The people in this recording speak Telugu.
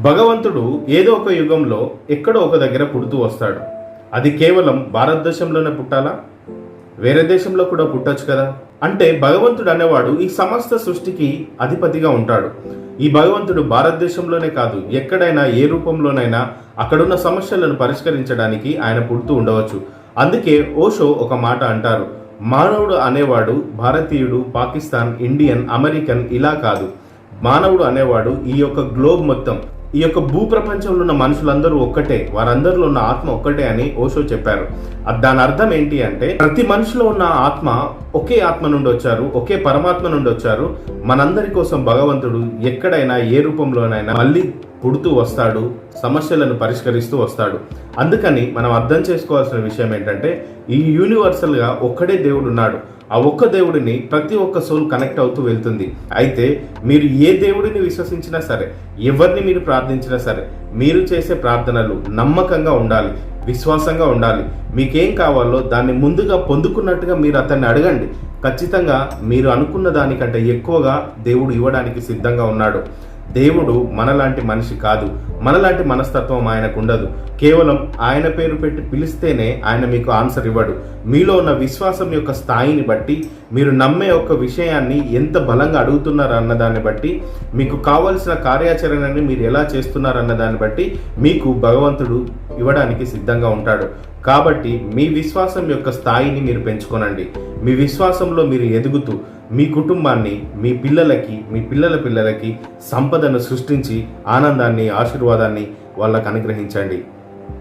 భగవంతుడు ఏదో ఒక యుగంలో ఎక్కడో ఒక దగ్గర పుడుతూ వస్తాడు. అది కేవలం భారతదేశంలోనే పుట్టాలా? వేరే దేశంలో కూడా పుట్టొచ్చు కదా. అంటే భగవంతుడు అనేవాడు ఈ సమస్త సృష్టికి అధిపతిగా ఉంటాడు. ఈ భగవంతుడు భారతదేశంలోనే కాదు, ఎక్కడైనా ఏ రూపంలోనైనా అక్కడున్న సమస్యలను పరిష్కరించడానికి ఆయన పుడుతూ ఉండవచ్చు. అందుకే ఓషో ఒక మాట అంటారు, మానవుడు అనేవాడు భారతీయుడు, పాకిస్తాన్, ఇండియన్, అమెరికన్ ఇలా కాదు. మానవుడు అనేవాడు ఈ యొక్క గ్లోబ్ మొత్తం, ఈ యొక్క భూప్రపంచంలో ఉన్న మనుషులందరూ ఒక్కటే, వారందరిలో ఉన్న ఆత్మ ఒక్కటే అని ఓషో చెప్పారు. దాని అర్థం ఏంటి అంటే, ప్రతి మనిషిలో ఉన్న ఆత్మ ఒకే ఆత్మ నుండి వచ్చారు, ఒకే పరమాత్మ నుండి వచ్చారు. మనందరి కోసం భగవంతుడు ఎక్కడైనా ఏ రూపంలోనైనా మళ్ళీ పుడుతూ వస్తాడు, సమస్యలను పరిష్కరిస్తూ వస్తాడు. అందుకని మనం అర్థం చేసుకోవాల్సిన విషయం ఏంటంటే, ఈ యూనివర్సల్గా ఒక్కడే దేవుడు ఉన్నాడు. ఆ ఒక్క దేవుడిని ప్రతి ఒక్క సోల్ కనెక్ట్ అవుతూ వెళ్తుంది. అయితే మీరు ఏ దేవుడిని విశ్వసించినా సరే, ఎవరిని మీరు ప్రార్థించినా సరే, మీరు చేసే ప్రార్థనలు నమ్మకంగా ఉండాలి, విశ్వాసంగా ఉండాలి. మీకేం కావాలో దాన్ని ముందుగా పొందుకున్నట్టుగా మీరు అతన్ని అడగండి. ఖచ్చితంగా మీరు అనుకున్న దానికంటే ఎక్కువగా దేవుడు ఇవ్వడానికి సిద్ధంగా ఉన్నాడు. దేవుడు మనలాంటి మనిషి కాదు, మనలాంటి మనస్తత్వం ఆయనకు ఉండదు. కేవలం ఆయన పేరు పెట్టి పిలిస్తేనే ఆయన మీకు ఆన్సర్ ఇవ్వడు. మీలో ఉన్న విశ్వాసం యొక్క స్థాయిని బట్టి, మీరు నమ్మే ఒక విషయాన్ని ఎంత బలంగా అడుగుతున్నారు అన్నదాన్ని బట్టి, మీకు కావలసిన కార్యాచరణని మీరు ఎలా చేస్తున్నారు అన్నదాన్ని బట్టి మీకు భగవంతుడు ఇవ్వడానికి సిద్ధంగా ఉంటాడు. కాబట్టి మీ విశ్వాసం యొక్క స్థాయిని మీరు పెంచుకోనండి. మీ విశ్వాసంలో మీరు ఎదుగుతూ మీ కుటుంబాన్ని, మీ పిల్లలకి, మీ పిల్లల పిల్లలకి సంపదను సృష్టించి ఆనందాన్ని, ఆశీర్వాదాన్ని వాళ్ళకు అనుగ్రహించండి.